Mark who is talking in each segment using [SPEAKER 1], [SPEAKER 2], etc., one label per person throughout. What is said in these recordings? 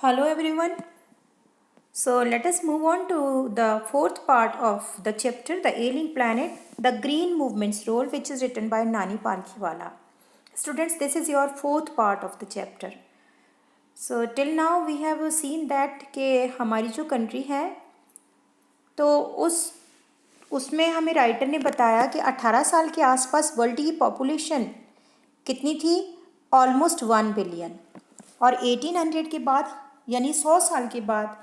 [SPEAKER 1] Hello everyone. So let us move on to the fourth part of the chapter, The Ailing Planet, The Green Movement's Role, which is written by Nani Palkhiwala. Students, this is your fourth part of the chapter. So till now we have seen that कि हमारी जो country है तो उसमें हमें writer ने बताया कि 18 साल के आसपास वर्ल्ड की पॉपुलेशन कितनी थी, ऑलमोस्ट 1 बिलियन, और 1800 के बाद यानी 100 साल के बाद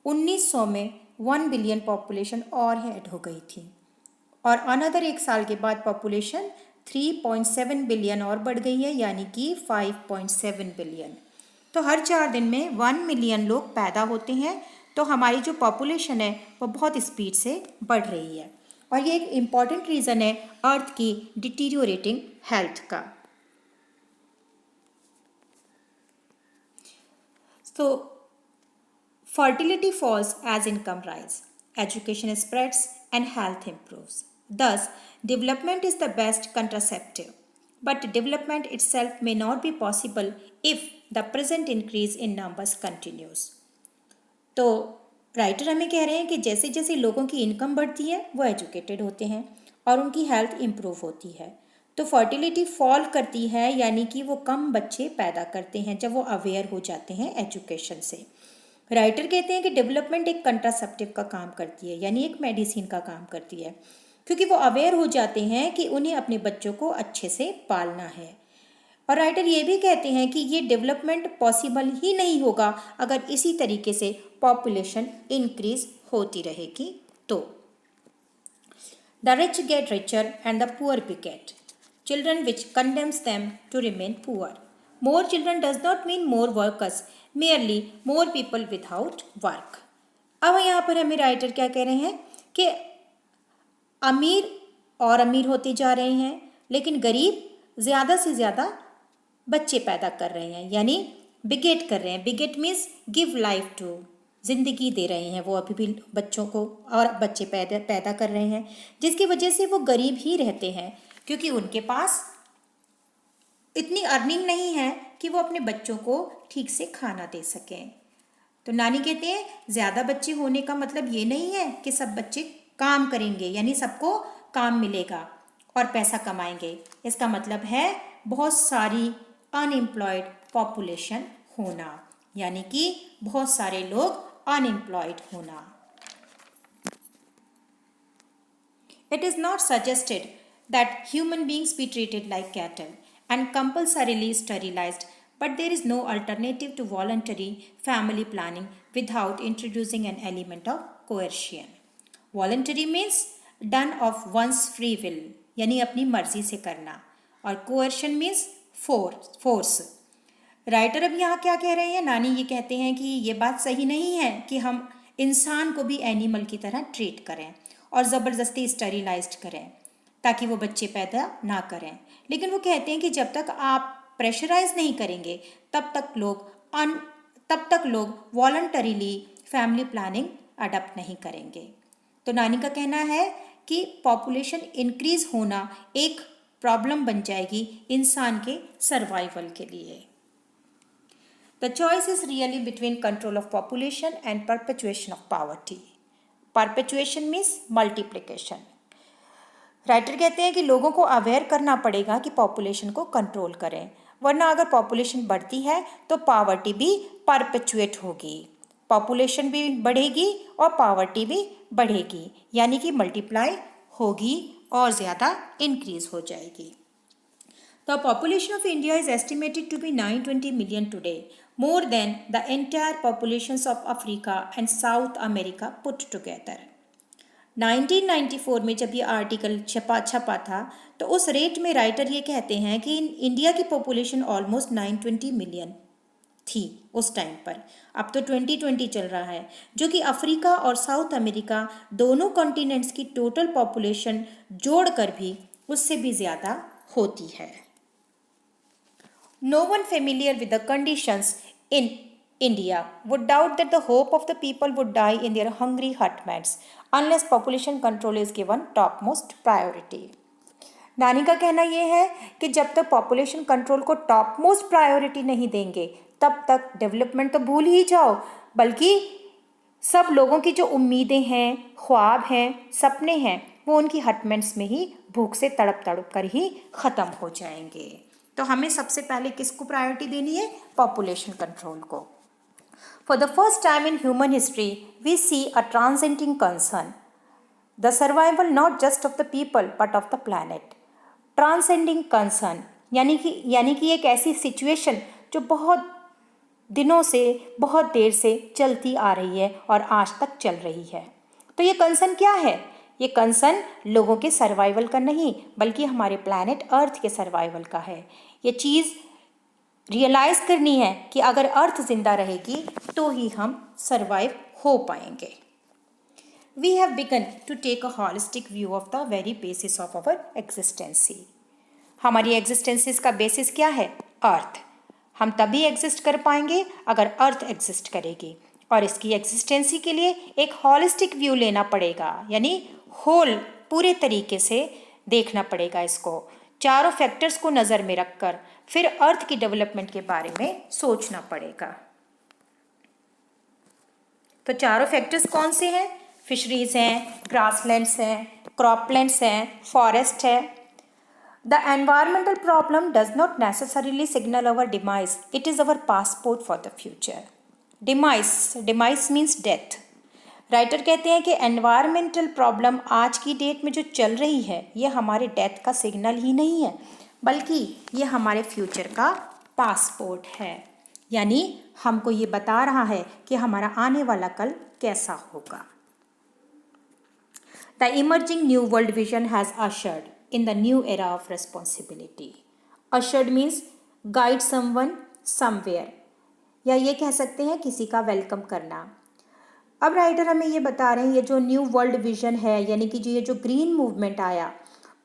[SPEAKER 1] 1900 में 1 बिलियन पॉपुलेशन और ऐड हो गई थी, और अनदर एक साल के बाद पॉपुलेशन 3.7 बिलियन और बढ़ गई है, यानी कि 5.7 बिलियन। तो हर 4 दिन में 1 मिलियन लोग पैदा होते हैं, तो हमारी जो पॉपुलेशन है वो बहुत स्पीड से बढ़ रही है, और ये एक इम्पॉर्टेंट रीज़न है अर्थ की डिटीरियोरेटिंग हेल्थ का। So, fertility falls as income rise, education spreads, and health improves. Thus, development is the best contraceptive. But development itself may not be possible if the present increase in numbers continues. तो writer हमें कह रहे हैं कि जैसे जैसे लोगों की इनकम बढ़ती है वो एजुकेटेड होते हैं और उनकी हेल्थ इम्प्रूव होती है, तो फर्टिलिटी फॉल करती है, यानी कि वो कम बच्चे पैदा करते हैं जब वो अवेयर हो जाते हैं एजुकेशन से। राइटर कहते हैं कि डेवलपमेंट एक कंट्रासेप्टिव का काम करती है, यानी एक मेडिसिन का काम करती है, क्योंकि वो अवेयर हो जाते हैं कि उन्हें अपने बच्चों को अच्छे से पालना है। और राइटर ये भी कहते हैं कि ये डेवलपमेंट पॉसिबल ही नहीं होगा अगर इसी तरीके से पॉपुलेशन इंक्रीज होती रहेगी तो। The rich get richer and the poor beget children, which condemns them to remain poor. More children does not mean more workers, merely more people without work. अब यहाँ पर हमें राइटर क्या कह रहे हैं कि अमीर और अमीर होते जा रहे हैं, लेकिन गरीब ज़्यादा से ज़्यादा बच्चे पैदा कर रहे हैं, यानी बिगेट कर रहे हैं। बिगेट मीन्स गिव लाइफ टू, ज़िंदगी दे रहे हैं वो अभी भी बच्चों को, और बच्चे पैदा कर रहे हैं, जिसकी वजह से वो गरीब ही रहते हैं, क्योंकि उनके पास इतनी अर्निंग नहीं है कि वो अपने बच्चों को ठीक से खाना दे सकें। तो नानी कहते हैं ज़्यादा बच्चे होने का मतलब ये नहीं है कि सब बच्चे काम करेंगे, यानी सबको काम मिलेगा और पैसा कमाएंगे। इसका मतलब है बहुत सारी अनएम्प्लॉयड पॉपुलेशन होना, यानी कि बहुत सारे लोग अनएम्प्लॉयड होना। It is not suggested that human beings be treated like cattle and compulsorily sterilized, but there is no alternative to voluntary family planning without introducing an element of coercion. Voluntary means done of one's free will, यानी अपनी मर्जी से करना, और coercion means force. Writer अब यहाँ क्या कह रहे हैं, नानी ये कहते हैं कि ये बात सही नहीं है कि हम इंसान को भी एनिमल की तरह ट्रीट करें और ज़बरदस्ती स्टेरिलाइज्ड करें ताकि वो बच्चे पैदा ना करें, लेकिन वो कहते हैं कि जब तक आप प्रेशराइज नहीं करेंगे तब तक लोग वॉलंटरीली फैमिली प्लानिंग अडॉप्ट नहीं करेंगे। तो नानी का कहना है कि पॉपुलेशन इंक्रीज होना एक प्रॉब्लम बन जाएगी इंसान के सर्वाइवल के लिए। The choice is really between control of population and perpetuation of poverty. Perpetuation means multiplication. Writer कहते हैं कि लोगों को अवेयर करना पड़ेगा कि पॉपुलेशन को कंट्रोल करें, वरना अगर पॉपुलेशन बढ़ती है तो पॉवर्टी भी परपेचुएट होगी, पॉपुलेशन भी बढ़ेगी और पॉवर्टी भी बढ़ेगी, यानी कि मल्टीप्लाई होगी और ज़्यादा इंक्रीज हो जाएगी। The population of India is estimated to be 920 million today, more than the entire populations of Africa and South America put together. 1994 में जब ये आर्टिकल छपा था तो उस रेट में राइटर ये कहते हैं कि इंडिया की पॉपुलेशन ऑलमोस्ट 920 मिलियन थी उस टाइम पर। अब तो 2020 चल रहा है, जो कि अफ्रीका और साउथ अमेरिका दोनों कॉन्टिनेंट्स की टोटल पॉपुलेशन जोड़कर भी उससे भी ज़्यादा होती है। No one familiar with the conditions in India would doubt that the hope of the people would die in their hungry hutments unless population control is given topmost priority. नानी का कहना यह है कि जब तक पॉपुलेशन कंट्रोल को top most priority नहीं देंगे तब तक डेवलपमेंट तो भूल ही जाओ, बल्कि सब लोगों की जो उम्मीदें हैं, ख्वाब हैं, सपने हैं, वो उनकी हटमेंट्स में ही भूख से तड़प तड़प कर ही ख़त्म हो जाएंगे। तो हमें सबसे पहले किसको प्रायोरिटी देनी है? पॉपुलेशन कंट्रोल को। For the first time in human history we see a transcending concern the survival not just of the people but of the planet. Transcending concern यानी कि एक ऐसी सिचुएशन जो बहुत दिनों से, बहुत देर से चलती आ रही है और आज तक चल रही है। तो ये कंसर्न क्या है? ये कंसर्न लोगों के सर्वाइवल का नहीं, बल्कि हमारे प्लैनेट अर्थ के सर्वाइवल का है। ये चीज़ रियलाइज़ करनी है कि अगर अर्थ जिंदा रहेगी तो ही हम सर्वाइव हो पाएंगे। We have begun to take a holistic view of the very basis of our existence. हमारी एग्जिस्टेंसेस का बेसिस क्या है? अर्थ। हम तभी एग्जिस्ट कर पाएंगे अगर अर्थ एग्जिस्ट करेगी, और इसकी एग्जिस्टेंसी के लिए एक हॉलिस्टिक व्यू लेना पड़ेगा, यानी होल, पूरे तरीके से देखना पड़ेगा इसको, चारों फैक्टर्स को नज़र में रखकर फिर अर्थ की डेवलपमेंट के बारे में सोचना पड़ेगा। तो चारों फैक्टर्स कौन से हैं? फिशरीज हैं, ग्रासलैंड्स हैं, क्रॉपलैंड्स हैं, फॉरेस्ट है। The environmental problem does not necessarily signal our demise, it is our passport for the future. Demise means death. Writer कहते हैं कि एनवायरमेंटल प्रॉब्लम आज की डेट में जो चल रही है, ये हमारे डेथ का सिग्नल ही नहीं है, बल्कि ये हमारे फ्यूचर का पासपोर्ट है। यानी हमको ये बता रहा है कि हमारा आने वाला कल कैसा होगा। The emerging new world vision has ushered in the new era of responsibility. Ushered means guide someone somewhere, या ये कह सकते हैं किसी का वेलकम करना। अब राइटर हमें ये बता रहे हैं, ये जो न्यू वर्ल्ड विजन है, यानी कि ये जो ग्रीन मूवमेंट आया,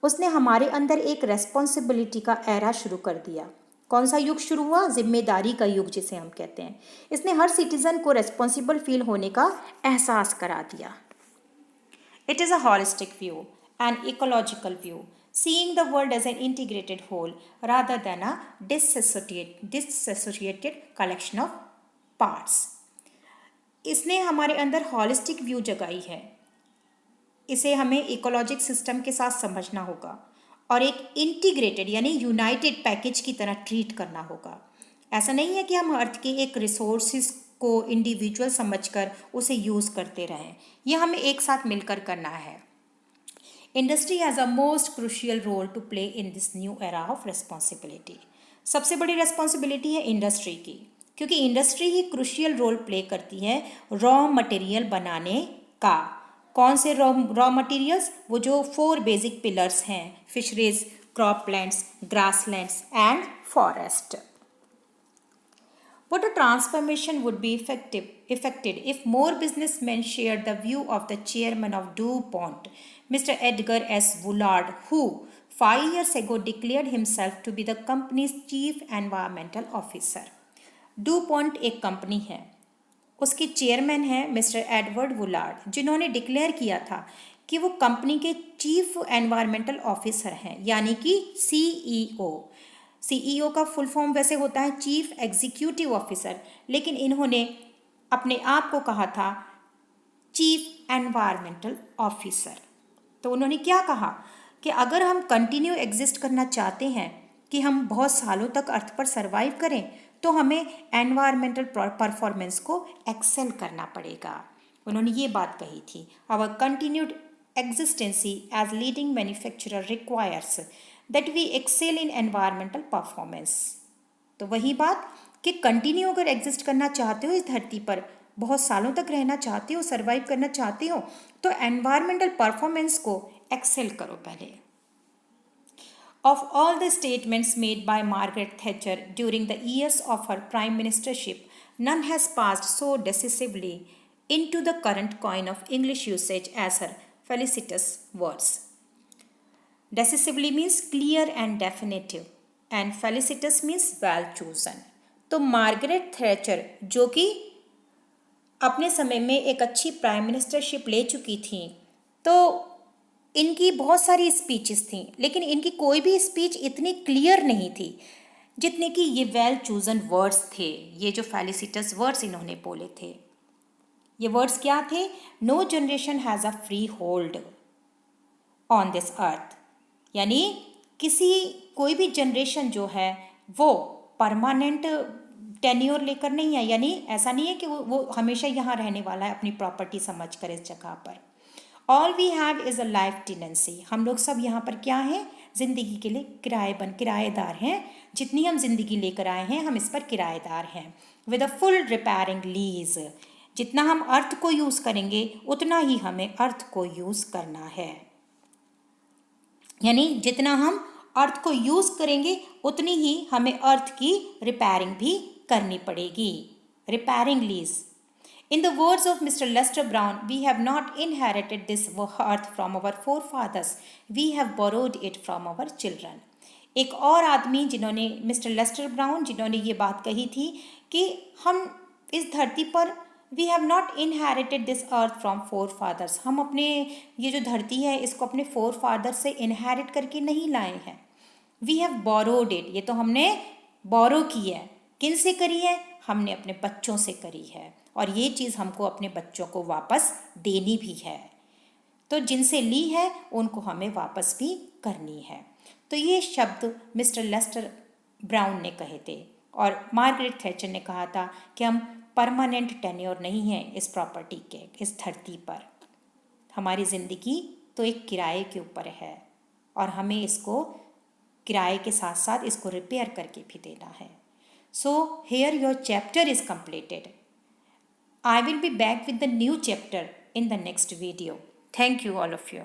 [SPEAKER 1] उसने हमारे अंदर एक रेस्पॉन्सिबिलिटी का एरा शुरू कर दिया। कौन सा युग शुरू हुआ? जिम्मेदारी का युग जिसे हम कहते हैं। इसने हर सिटीजन को रेस्पॉन्सिबल फील होने का एहसास करा दिया। It is a holistic view, an ecological view, seeing the world as an integrated whole rather than a disassociated collection of parts. इसने हमारे अंदर हॉलिस्टिक व्यू जगाई है। इसे हमें इकोलॉजिक सिस्टम के साथ समझना होगा और एक इंटीग्रेटेड यानी यूनाइटेड पैकेज की तरह ट्रीट करना होगा। ऐसा नहीं है कि हम अर्थ के एक रिसोर्सेज को इंडिविजुअल समझकर उसे यूज़ करते रहें, यह हमें एक साथ मिलकर करना है। Industry has a most crucial role to play in this new era of responsibility. सबसे बड़ी रिस्पॉन्सिबिलिटी है इंडस्ट्री की, क्योंकि इंडस्ट्री ही क्रूशियल रोल प्ले करती है रॉ मटेरियल बनाने का। कौन से रॉ मटेरियल्स? वो जो 4 बेसिक पिलर्स हैं, fisheries, croplands, grasslands and forest. What a transformation would be effected if more businessmen shared the view of the chairman of DuPont, Mr. Edgar S. Woolard, who 5 years ago declared himself to be the company's chief environmental officer. DuPont एक company है, उसके chairman हैं mister Edward Woolard, जिन्होंने declare किया था कि वो company के चीफ एनवायरमेंटल ऑफिसर हैं, यानी कि सीईओ। सीईओ का फुल फॉर्म वैसे होता है चीफ एग्जीक्यूटिव ऑफिसर, लेकिन इन्होंने अपने आप को कहा था चीफ एनवायरमेंटल ऑफिसर। तो उन्होंने क्या कहा कि अगर हम कंटिन्यू एग्जिस्ट करना चाहते हैं, कि हम बहुत सालों तक अर्थ पर सर्वाइव करें, तो हमें एनवायरमेंटल परफॉर्मेंस को एक्सेल करना पड़ेगा। उन्होंने ये बात कही थी, our continued existency as leading manufacturer requires that we excel in environmental performance. तो वही बात कि कंटिन्यू अगर एग्जिस्ट करना चाहते हो इस धरती पर, बहुत सालों तक रहना चाहते हो, सर्वाइव करना चाहते हो, तो एनवायरमेंटल परफॉर्मेंस को एक्सेल करो पहले। Of all the statements made by Margaret Thatcher during the years of her prime ministership, none has passed so decisively into the current coin of English usage as her felicitous words. Decisively means clear and definitive, and felicitous means well chosen. तो Margaret Thatcher, जो कि अपने समय में एक अच्छी prime ministership ले चुकी थी, तो इनकी बहुत सारी स्पीचेस थी, लेकिन इनकी कोई भी स्पीच इतनी क्लियर नहीं थी, जितने कि ये वेल चूजन वर्ड्स थे, ये जो फेलिसिटस वर्ड्स इन्होंने बोले थे, ये वर्ड्स क्या थे? No generation has a freehold on this earth, यानी किसी कोई भी जनरेशन जो है वो परमानेंट टेन्योर लेकर नहीं है, यानी ऐसा नहीं है कि वो हमेशा यहाँ रहने वाला है अपनी प्रॉपर्टी समझ कर इस जगह पर। All we have is a life tenancy, हम लोग सब यहाँ पर क्या हैं? ज़िंदगी के लिए किराएदार हैं। जितनी हम ज़िंदगी लेकर आए हैं हम इस पर किराएदार हैं। With a full repairing lease, जितना हम अर्थ को यूज़ करेंगे उतना ही हमें अर्थ को यूज़ करना है, यानी जितना हम अर्थ को यूज़ करेंगे उतनी ही हमें अर्थ की रिपेयरिंग भी करनी पड़ेगी। Repairing lease. In the words of Mr. Lester Brown, we have not inherited this earth from our forefathers, we have borrowed it from our children. एक और आदमी जिन्होंने, मिस्टर लेस्टर ब्राउन, जिन्होंने ये बात कही थी कि हम इस धरती पर we have not inherited this earth from forefathers, हम अपने ये जो धरती है इसको अपने फोर फादर से इनहेरिट करके नहीं लाए हैं। वी हैव बोरोड इट, ये तो हमने बोरो की है। किन से करी है? हमने अपने बच्चों से करी है, और ये चीज़ हमको अपने बच्चों को वापस देनी भी है। तो जिनसे ली है उनको हमें वापस भी करनी है। तो ये शब्द मिस्टर लेस्टर ब्राउन ने कहे थे, और मार्गरेट थैचर ने कहा था कि हम परमानेंट टेन्योर नहीं हैं इस प्रॉपर्टी के, इस धरती पर। हमारी ज़िंदगी तो एक किराए के ऊपर है, और हमें इसको किराए के साथ साथ इसको रिपेयर करके भी देना है। So here your chapter is completed. I will be back with the new chapter in the next video. Thank you all of you.